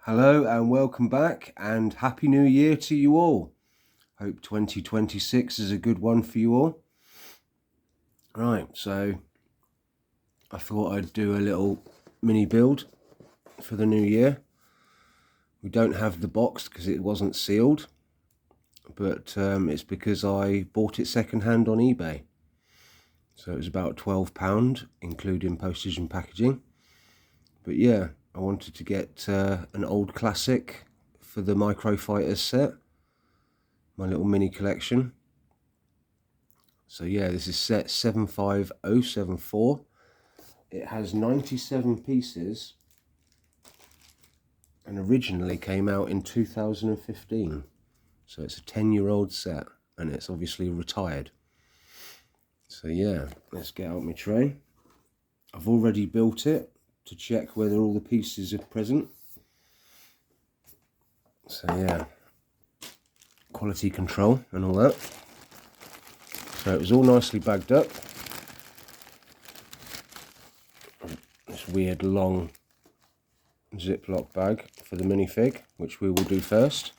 Hello and welcome back, and Happy New Year to you all. Hope 2026 is a good one for you all. Right, so I thought I'd do a little mini build for the new year. We don't have the box because it wasn't sealed, but it's because I bought it secondhand on eBay. So it was about £12, including postage and packaging. But yeah, I wanted to get an old classic for the Microfighters set, my little mini collection. So yeah, this is set 75074. It has 97 pieces and originally came out in 2015. So it's a 10-year-old set and it's obviously retired. So yeah, let's get out my tray. I've already built it to check whether all the pieces are present. So yeah, quality control and all that. So it was all nicely bagged up. This weird long Ziploc bag for the minifig, which we will do first.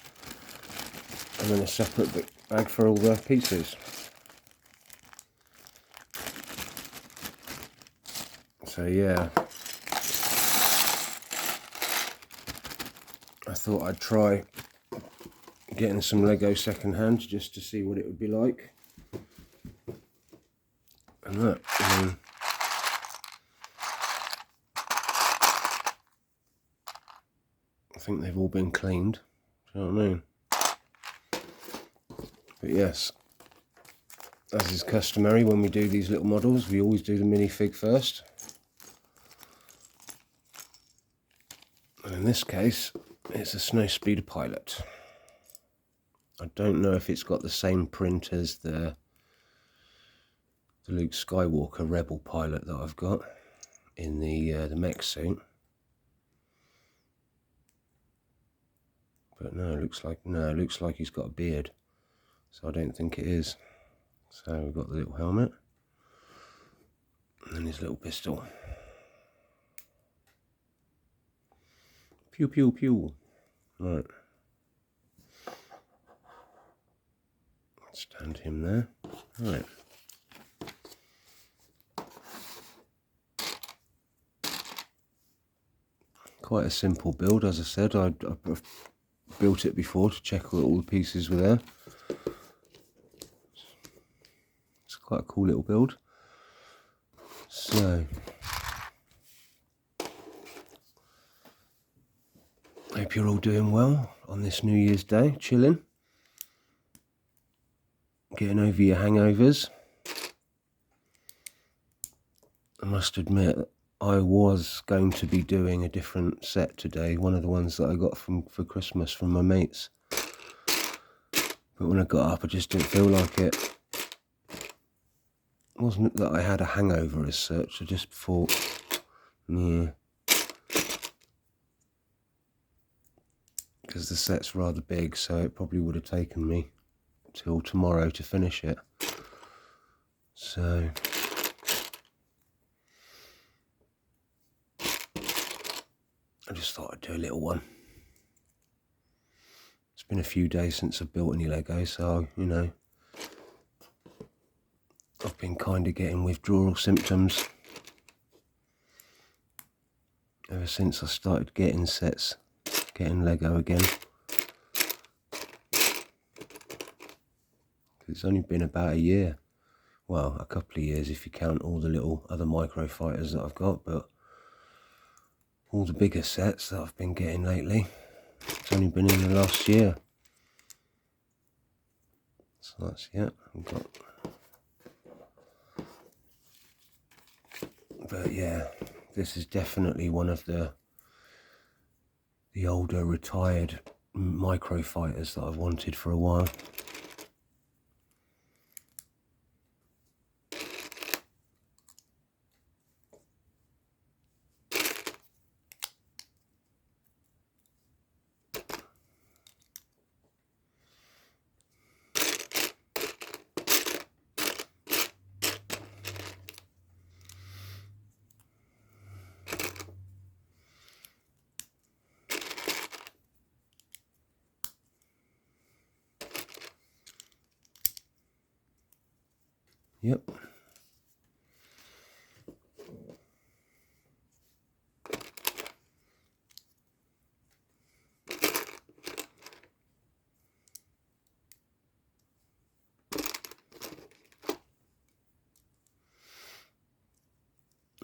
And then a separate bag for all the pieces. So yeah, I thought I'd try getting some Lego secondhand just to see what it would be like. And look, I think they've all been cleaned. Do you know what I mean? But yes, as is customary when we do these little models, we always do the minifig first. And in this case, it's a Snowspeeder pilot. I don't know if it's got the same print as the Luke Skywalker Rebel pilot that I've got in the mech suit. But no, it looks like he's got a beard. So I don't think it is. So we've got the little helmet and then his little pistol. Pew pew pew. Right. Stand him there. Right. Quite a simple build, as I said. I've built it before to check that all the pieces were there. It's quite a cool little build. So, hope you're all doing well on this New Year's Day, chilling, getting over your hangovers. I must admit, I was going to be doing a different set today, one of the ones that I got for Christmas from my mates. But when I got up, I just didn't feel like it. It wasn't that I had a hangover as such, I just thought, yeah. Because the set's rather big, so it probably would have taken me till tomorrow to finish it. So I just thought I'd do a little one. It's been a few days since I've built any Lego, so, you know, I've been kind of getting withdrawal symptoms ever since I started getting sets, getting Lego again. It's only been about a year. Well, a couple of years if you count all the little other Microfighters that I've got, but all the bigger sets that I've been getting lately, it's only been in the last year. So that's, yeah, I've got. But yeah, this is definitely one of the older retired Microfighters that I've wanted for a while. Yep.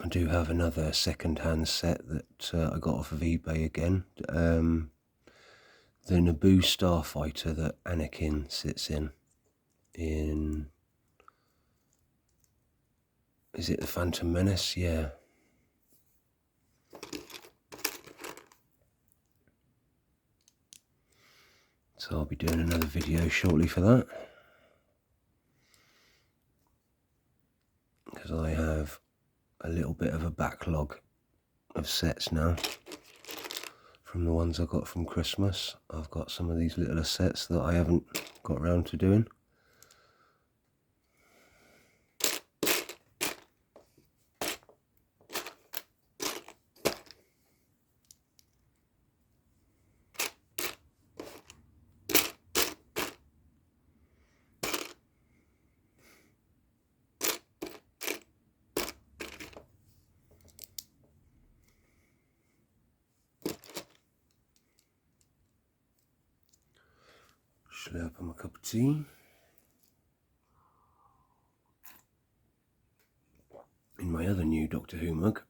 I do have another second-hand set that I got off of eBay again. The Naboo starfighter that Anakin sits in. Is it the Phantom Menace? Yeah. So I'll be doing another video shortly for that. Because I have a little bit of a backlog of sets now. From the ones I got from Christmas. I've got some of these littler sets that I haven't got around to doing. Should I open my cup of tea? In my other new Doctor Who mug,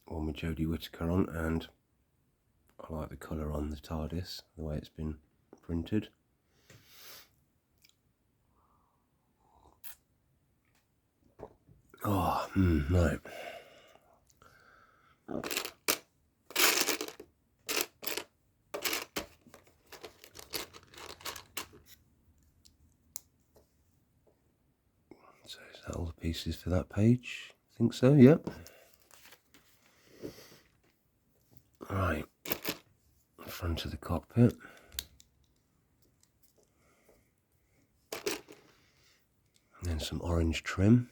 one with Jodie Whittaker on, and I like the colour on the TARDIS, the way it's been printed. Oh, right. So is that all the pieces for that page? I think so, yep. Right, front of the cockpit. And then some orange trim.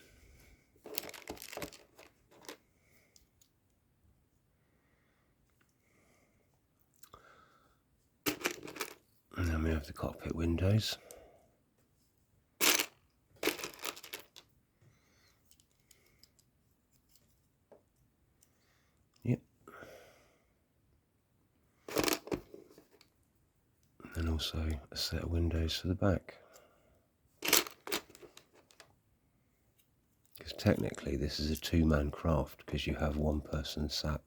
And then we have the cockpit windows. Yep. And also a set of windows for the back. Because technically this is a two-man craft, because you have one person sat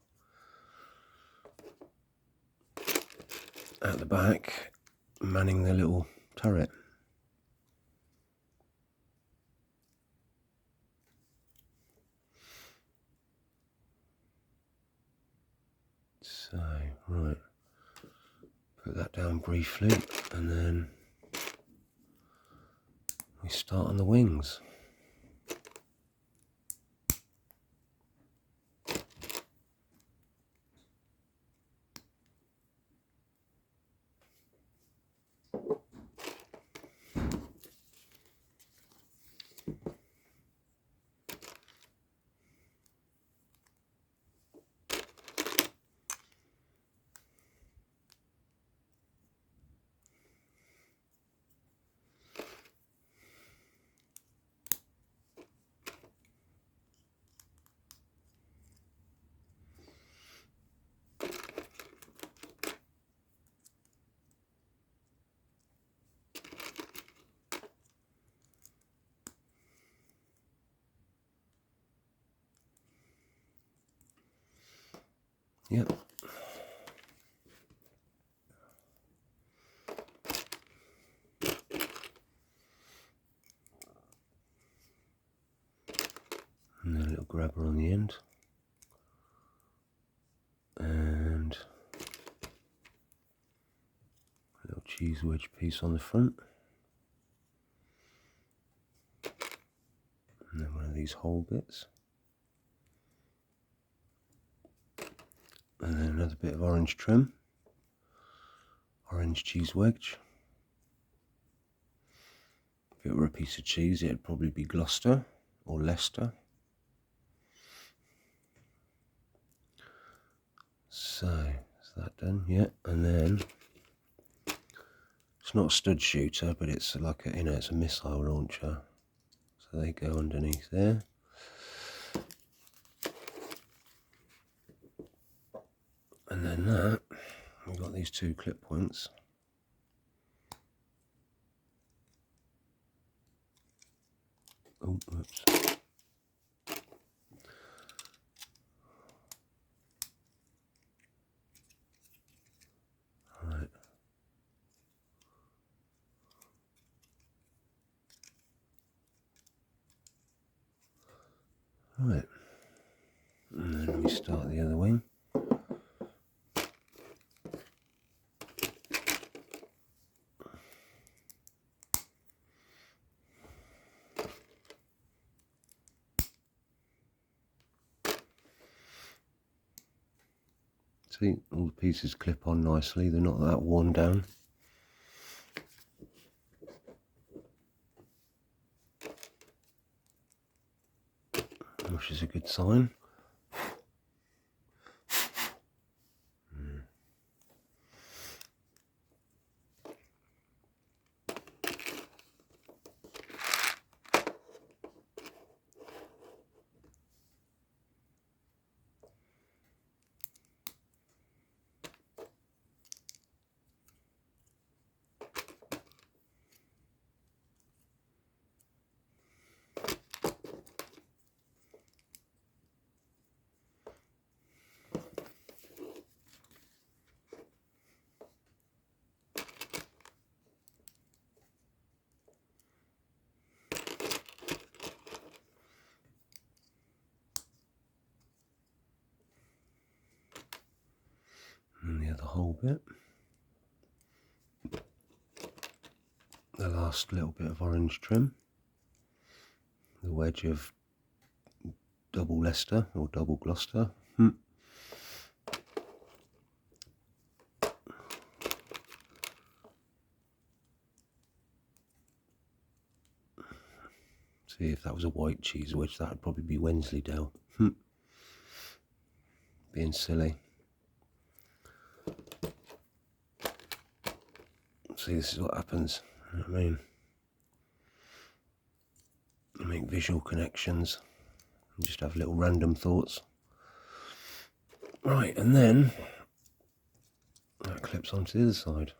at the back manning the little turret. So, right, put that down briefly, and then we start on the wings. Yep. And then a little grabber on the end. And a little cheese wedge piece on the front. And then one of these hole bits. And then another bit of orange trim. Orange cheese wedge. If it were a piece of cheese, it'd probably be Gloucester or Leicester. So, is that done? Yeah, and then it's not a stud shooter, but it's like a, it's a missile launcher. So So they go underneath there. And then that, we've got these two clip points. Oh, oops. Right. Right. And then we start the other wing. See, all the pieces clip on nicely, they're not that worn down. Which is a good sign. And the other whole bit. The last little bit of orange trim. The wedge of double Leicester or double Gloucester. See, if that was a white cheese wedge, that would probably be Wensleydale. Being silly. See, this is what happens. You know what I mean? You make visual connections and just have little random thoughts. Right, and then that clips onto the other side.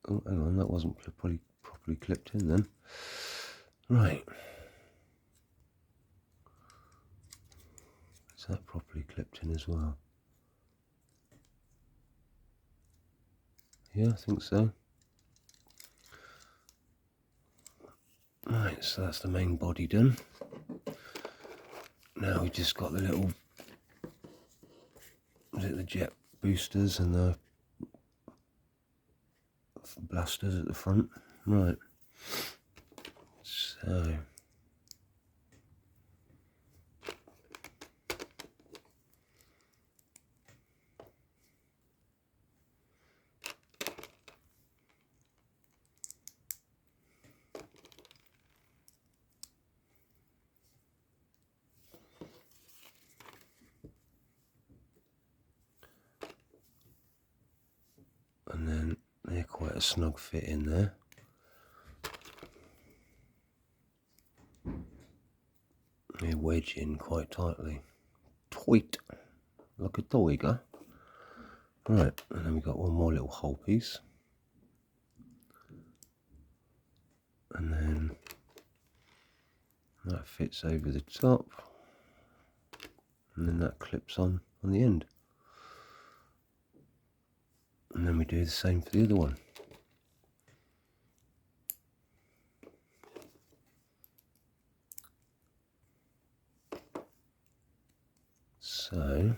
Oh, hang on, that wasn't properly clipped in then. Right. Is that properly clipped in as well? Yeah, I think so. Right, so that's the main body done. Now we've just got the little, is it the jet boosters and the blasters at the front? Right. So and then they're quite a snug fit in there. They wedge in quite tightly. Tight, like a tiger. Right, and then we've got one more little hole piece. And then that fits over the top. And then that clips on the end. And then we do the same for the other one. So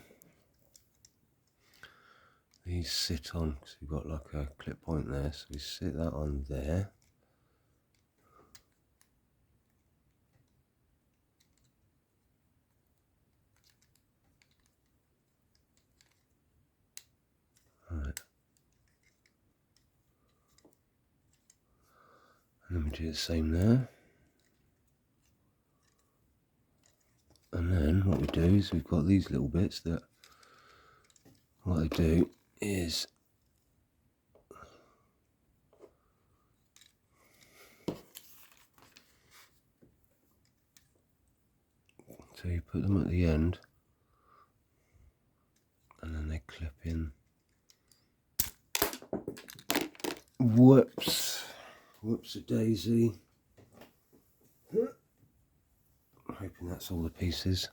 these sit on, because we've got like a clip point there, so we sit that on there. Right. And then we do the same there. And then do is we've got these little bits that what I do is so you put them at the end and then they clip in. Whoops a daisy. I'm hoping that's all the pieces.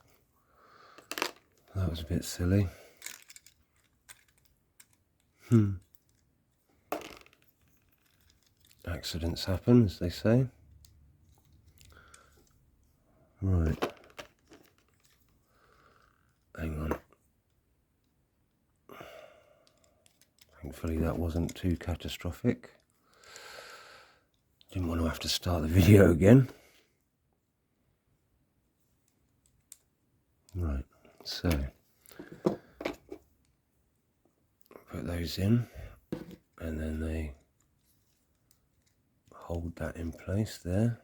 That was a bit silly. Accidents happen, as they say. Right. Hang on. Thankfully that wasn't too catastrophic. Didn't want to have to start the video again. Right, so put those in and then they hold that in place there.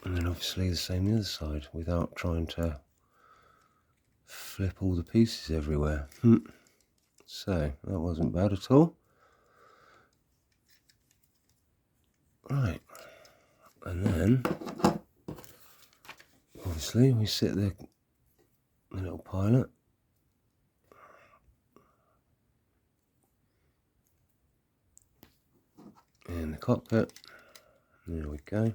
And then obviously the same the other side without trying to flip all the pieces everywhere. So that wasn't bad at all. Right, and then obviously we sit the little pilot in the cockpit. There we go.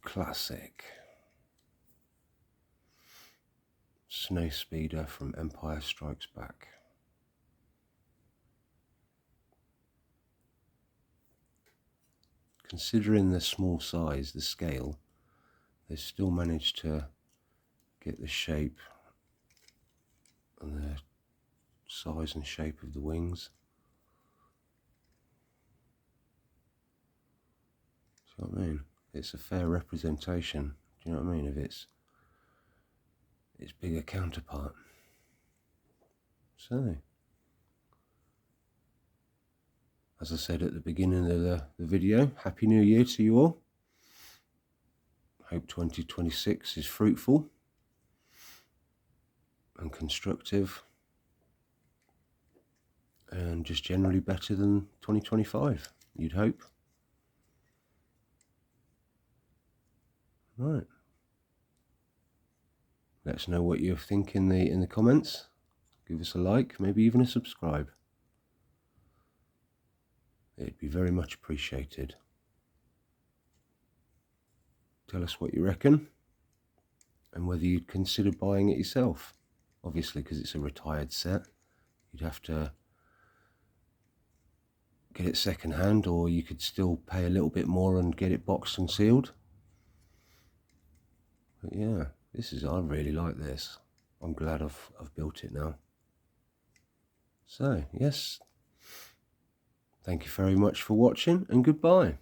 Classic Snowspeeder from Empire Strikes Back. Considering the small size, the scale, they still managed to get the shape and the size and shape of the wings. See what I mean? It's a fair representation, do you know what I mean, of its bigger counterpart. So, as I said at the beginning of the video, Happy New Year to you all. Hope 2026 is fruitful and constructive and just generally better than 2025, you'd hope. Right. Let us know what you think in the comments. Give us a like, maybe even a subscribe. It'd be very much appreciated. Tell us what you reckon and whether you'd consider buying it yourself. Obviously, because it's a retired set, you'd have to get it second hand, or you could still pay a little bit more and get it boxed and sealed. But yeah, I really like this. I'm glad I've built it now. So yes, thank you very much for watching and goodbye.